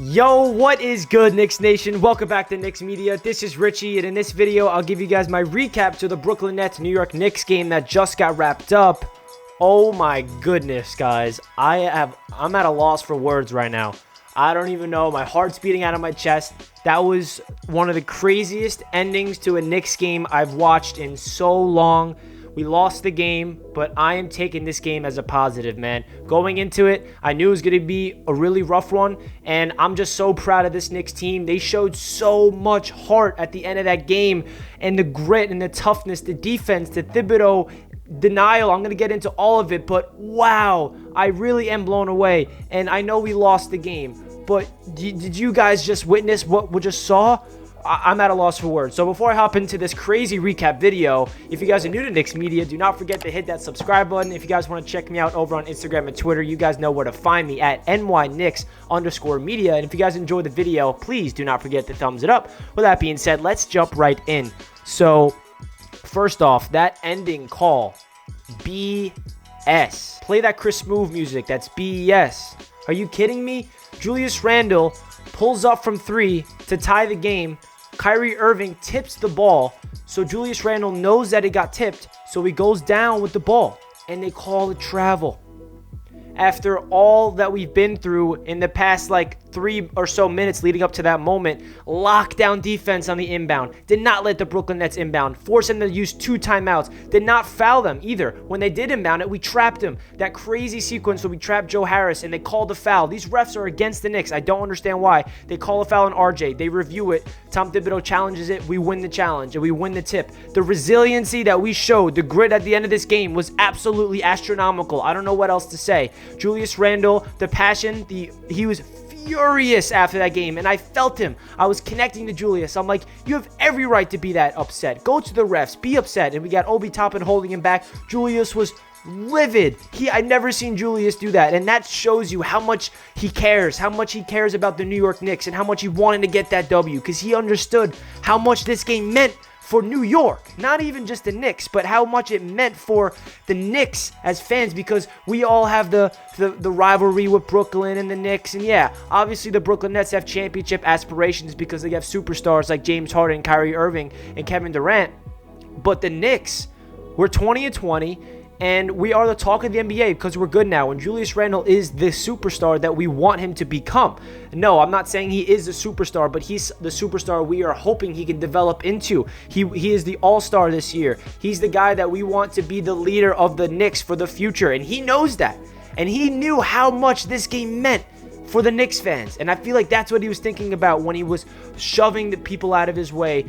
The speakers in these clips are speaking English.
Yo, what is good, Knicks Nation? Welcome back to Knicks Media. This is Richie, and in this video, I'll give you guys my recap to the Brooklyn Nets New York Knicks game that just got wrapped up. Oh my goodness, guys. I'm at a loss for words right now. I don't even know. My heart's beating out of my chest. That was one of the craziest endings to a Knicks game I've watched in so long. We lost the game, but I am taking this game as a positive, man. Going into it, I knew it was going to be a really rough one, and I'm just so proud of this Knicks team. They showed so much heart at the end of that game, and the grit and the toughness, the defense, the Thibodeau denial. I'm going to get into all of it, but wow, I really am blown away, and I know we lost the game, but did you guys just witness what we just saw? I'm at a loss for words. So before I hop into this crazy recap video, if you guys are new to Knicks Media, do not forget to hit that subscribe button. If you guys want to check me out over on Instagram and Twitter, you guys know where to find me at nyknicks_media. And if you guys enjoyed the video, please do not forget to thumbs it up. With that being said, let's jump right in. So first off, that ending call, BS. Play that Chris Smoove music. That's BS. Are you kidding me? Julius Randle pulls up from three to tie the game. Kyrie Irving tips the ball, so Julius Randle knows that it got tipped, so he goes down with the ball, and they call it travel. After all that we've been through in the past 3 or so minutes leading up to that moment, lockdown defense on the inbound, did not let the Brooklyn Nets inbound, forced them to use 2 timeouts, did not foul them either. When they did inbound it, we trapped them. That crazy sequence where we trapped Joe Harris and they called the foul. These refs are against the Knicks. I don't understand why. They call a foul on RJ. They review it. Tom Thibodeau challenges it. We win the challenge and we win the tip. The resiliency that we showed, the grit at the end of this game was absolutely astronomical. I don't know what else to say. Julius Randle, the passion, he was furious after that game, and I felt him. I was connecting to Julius. I'm like, you have every right to be that upset. Go to the refs, be upset. And we got Obi Toppin holding him back. Julius was livid. I'd never seen Julius do that, and that shows you how much he cares about the New York Knicks and how much he wanted to get that W, because he understood how much this game meant for New York, not even just the Knicks, but how much it meant for the Knicks as fans, because we all have the rivalry with Brooklyn and the Knicks. And yeah, obviously the Brooklyn Nets have championship aspirations because they have superstars like James Harden, Kyrie Irving, and Kevin Durant. But the Knicks, we're 20-20. And we are the talk of the NBA because we're good now. And Julius Randle is the superstar that we want him to become. No, I'm not saying he is the superstar, but he's the superstar we are hoping he can develop into. He is the all-star this year. He's the guy that we want to be the leader of the Knicks for the future. And he knows that. And he knew how much this game meant for the Knicks fans. And I feel like that's what he was thinking about when he was shoving the people out of his way,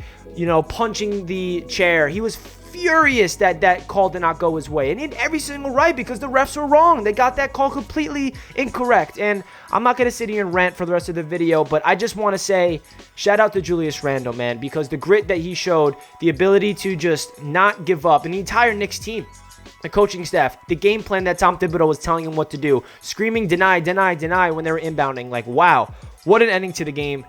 punching the chair. He was furious that call did not go his way, and he had every single right because the refs were wrong. They got that call completely incorrect. And I'm not going to sit here and rant for the rest of the video, but I just want to say shout out to Julius Randle, man, because the grit that he showed, the ability to just not give up, and the entire Knicks team, the coaching staff, the game plan that Tom Thibodeau was telling him what to do, screaming deny when they were inbounding. Like, wow, what an ending to the game.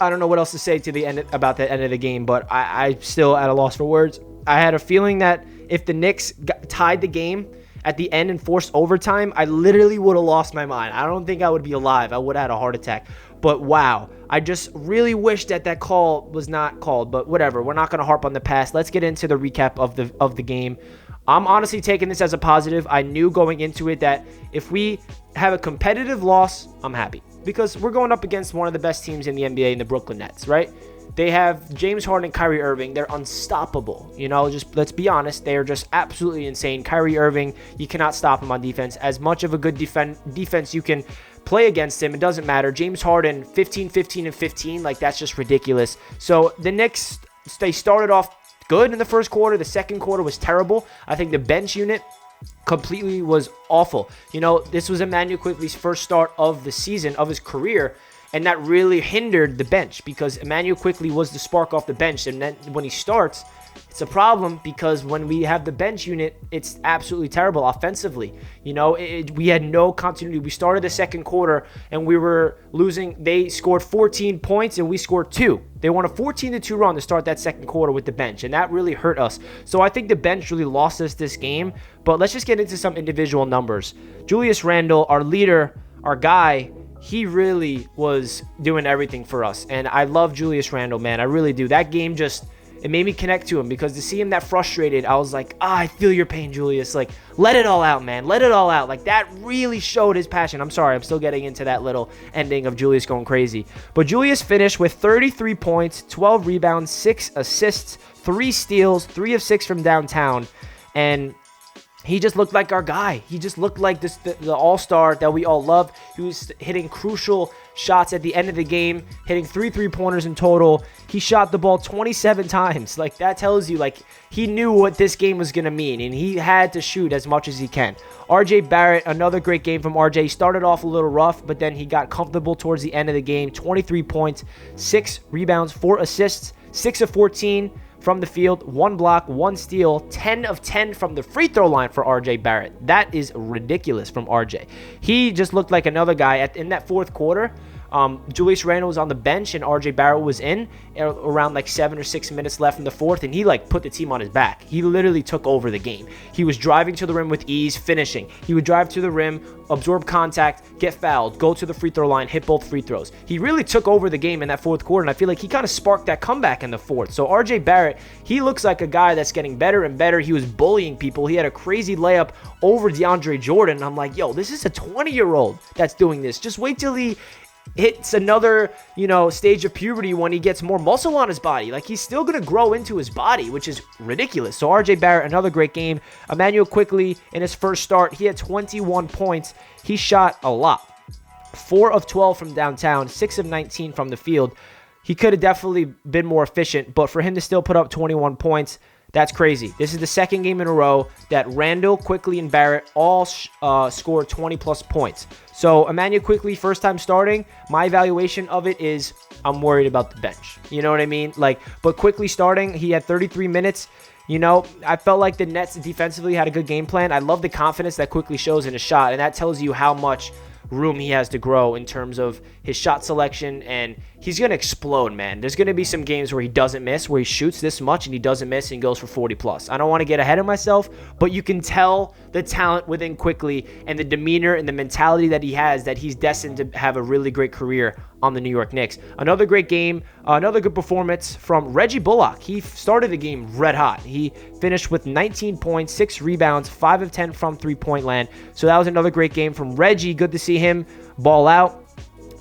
I don't know what else to say to the end about the end of the game, but I still at a loss for words. I had a feeling that if the Knicks tied the game at the end and forced overtime, I literally would have lost my mind. I don't think I would be alive. I would have had a heart attack. But wow, I just really wish that call was not called. But whatever, we're not going to harp on the past. Let's get into the recap of the game. I'm honestly taking this as a positive. I knew going into it that if we have a competitive loss, I'm happy. Because we're going up against one of the best teams in the NBA in the Brooklyn Nets, right? They have James Harden and Kyrie Irving. They're unstoppable. Just let's be honest. They are just absolutely insane. Kyrie Irving, you cannot stop him on defense. As much of a good defense you can play against him, it doesn't matter. James Harden, 15, 15, and 15. That's just ridiculous. So the Knicks, they started off good in the first quarter. The second quarter was terrible. I think the bench unit completely was awful. This was Immanuel Quickley's first start of the season, of his career. And that really hindered the bench because Immanuel Quickley was the spark off the bench. And then when he starts, it's a problem because when we have the bench unit, it's absolutely terrible offensively. We had no continuity. We started the second quarter and we were losing. They scored 14 points and we scored 2. They won a 14-2 run to start that second quarter with the bench, and that really hurt us. So I think the bench really lost us this game. But let's just get into some individual numbers. Julius Randle, our leader, our guy, he really was doing everything for us. And I love Julius Randle, man. I really do. That game just, it made me connect to him, because to see him that frustrated, I was like, I feel your pain, Julius. Like, let it all out, man. Let it all out. Like, that really showed his passion. I'm sorry, I'm still getting into that little ending of Julius going crazy. But Julius finished with 33 points, 12 rebounds, 6 assists, 3 steals, 3 of 6 from downtown. And he just looked like our guy. He just looked like the all-star that we all love. He was hitting crucial shots at the end of the game, hitting 3 3-pointers in total. He shot the ball 27 times. Like, that tells you, like, he knew what this game was going to mean, and he had to shoot as much as he can. RJ Barrett, another great game from RJ. He started off a little rough, but then he got comfortable towards the end of the game. 23 points, 6 rebounds, 4 assists, 6 of 14 from the field, 1 block, 1 steal, 10 of 10 from the free throw line for RJ Barrett. That is ridiculous from RJ. He just looked like another guy in that fourth quarter. Julius Randle was on the bench and RJ Barrett was in around like 7 or 6 minutes left in the fourth, and he like put the team on his back. He literally took over the game. He was driving to the rim with ease, finishing. He would drive to the rim, absorb contact, get fouled, go to the free throw line, hit both free throws. He really took over the game in that fourth quarter, and I feel like he kind of sparked that comeback in the fourth. So RJ Barrett, he looks like a guy that's getting better and better. He was bullying people. He had a crazy layup over DeAndre Jordan, and I'm like, yo, this is a 20-year-old that's doing this. Just wait till he hits another, stage of puberty when he gets more muscle on his body. Like, he's still going to grow into his body, which is ridiculous. So RJ Barrett, another great game. Emmanuel Quickley, in his first start, he had 21 points. He shot a lot. 4 of 12 from downtown, 6 of 19 from the field. He could have definitely been more efficient, but for him to still put up 21 points, that's crazy. This is the second game in a row that Randle, Quickley, and Barrett all scored 20-plus points. So Emmanuel Quickley, first time starting, my evaluation of it is I'm worried about the bench. You know what I mean? But Quickley starting, he had 33 minutes. I felt like the Nets defensively had a good game plan. I love the confidence that Quickley shows in his shot, and that tells you how much room he has to grow in terms of his shot selection, and he's going to explode, man. There's going to be some games where he doesn't miss, where he shoots this much and he doesn't miss and goes for 40 plus. I don't want to get ahead of myself, but you can tell the talent within Quickley and the demeanor and the mentality that he has, that he's destined to have a really great career on the New York Knicks. Another great game, another good performance from Reggie Bullock. He started the game red hot. He finished with 19 points, 6 rebounds, 5 of 10 from three-point land. So that was another great game from Reggie. Good to see him ball out.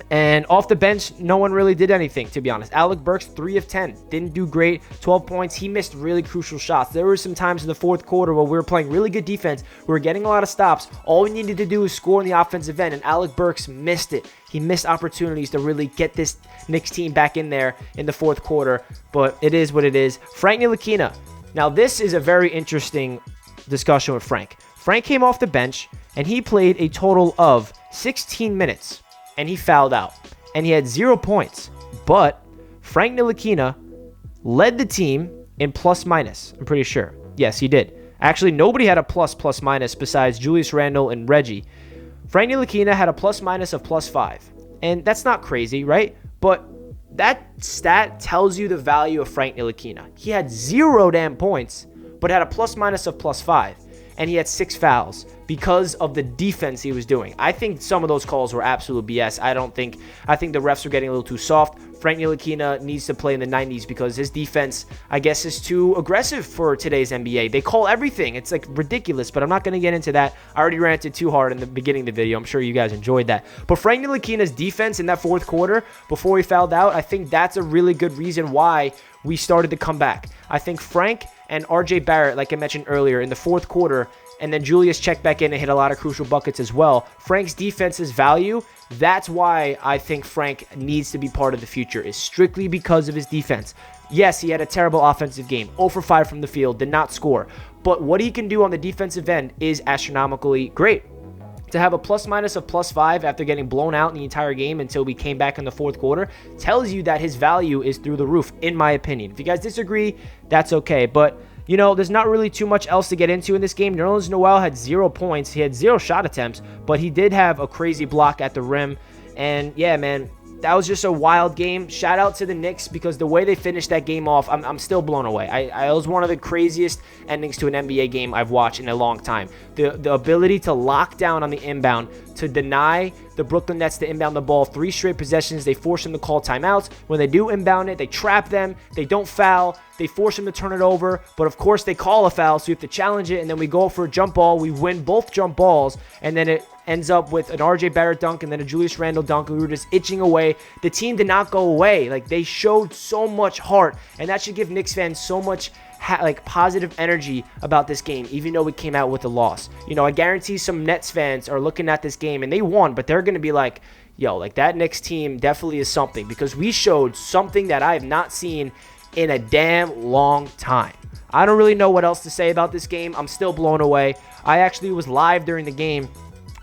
And off the bench, no one really did anything, to be honest. Alec Burks, 3 of 10. Didn't do great. 12 points. He missed really crucial shots. There were some times in the fourth quarter where we were playing really good defense. We were getting a lot of stops. All we needed to do was score in the offensive end, and Alec Burks missed it. He missed opportunities to really get this Knicks team back in there in the fourth quarter. But it is what it is. Frank Ntilikina. Now, this is a very interesting discussion with Frank. Frank came off the bench, and he played a total of 16 minutes. And he fouled out. And he had 0 points. But Frank Ntilikina led the team in plus-minus, I'm pretty sure. Yes, he did. Actually, nobody had a plus-minus besides Julius Randle and Reggie. Frank Ntilikina had a plus-minus of +5. And that's not crazy, right? But that stat tells you the value of Frank Ntilikina. He had 0 damn points, but had a plus-minus of +5. And he had 6 fouls because of the defense he was doing. I think some of those calls were absolute BS. I think the refs were getting a little too soft. Frank Ntilikina needs to play in the 90s because his defense, I guess, is too aggressive for today's NBA. They call everything. It's like ridiculous, but I'm not going to get into that. I already ranted too hard in the beginning of the video. I'm sure you guys enjoyed that. But Frank Ntilikina's defense in that fourth quarter before he fouled out, I think that's a really good reason why we started to come back. I think Frank and RJ Barrett, like I mentioned earlier, in the fourth quarter, and then Julius checked back in and hit a lot of crucial buckets as well. Frank's defense's value, that's why I think Frank needs to be part of the future, is strictly because of his defense. Yes, he had a terrible offensive game, 0 for 5 from the field, did not score. But what he can do on the defensive end is astronomically great. To have a plus-minus of +5 after getting blown out in the entire game until we came back in the fourth quarter tells you that his value is through the roof, in my opinion. If you guys disagree, that's okay. But, there's not really too much else to get into in this game. Nerlens Noel had 0 points. He had 0 shot attempts, but he did have a crazy block at the rim. And, yeah, man, that was just a wild game. Shout out to the Knicks because the way they finished that game off, I'm still blown away. It was one of the craziest endings to an NBA game I've watched in a long time. The ability to lock down on the inbound, to deny the Brooklyn Nets to inbound the ball 3 straight possessions. They force them to call timeouts. When they do inbound it, they trap them. They don't foul. They force them to turn it over. But, of course, they call a foul, so you have to challenge it. And then we go for a jump ball. We win both jump balls. And then it ends up with an RJ Barrett dunk and then a Julius Randle dunk. We were just itching away. The team did not go away. Like, they showed so much heart. And that should give Knicks fans so much positive energy about this game, even though we came out with a loss. You know, I guarantee some Nets fans are looking at this game and they won, but they're going to be like, yo, like that Knicks team definitely is something, because we showed something that I have not seen in a damn long time. I don't really know what else to say about this game. I'm still blown away. I actually was live during the game,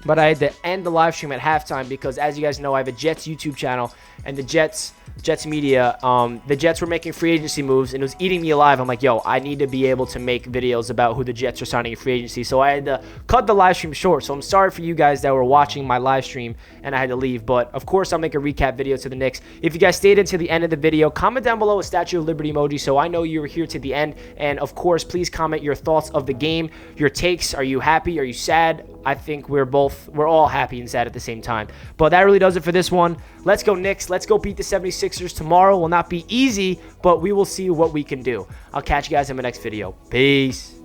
but I had to end the live stream at halftime because, as you guys know, I have a Jets YouTube channel, and the Jets media, the Jets were making free agency moves, and it was eating me alive. I'm like, yo, I need to be able to make videos about who the Jets are signing in free agency. So I had to cut the live stream short. So I'm sorry for you guys that were watching my live stream and I had to leave. But, of course, I'll make a recap video to the Knicks. If you guys stayed until the end of the video, comment down below a Statue of Liberty emoji so I know you were here to the end. And, of course, please comment your thoughts of the game, your takes. Are you happy? Are you sad? I think we're all happy and sad at the same time. But that really does it for this one. Let's go Knicks. Let's go beat the 76ers tomorrow. Will not be easy, but we will see what we can do. I'll catch you guys in my next video. Peace.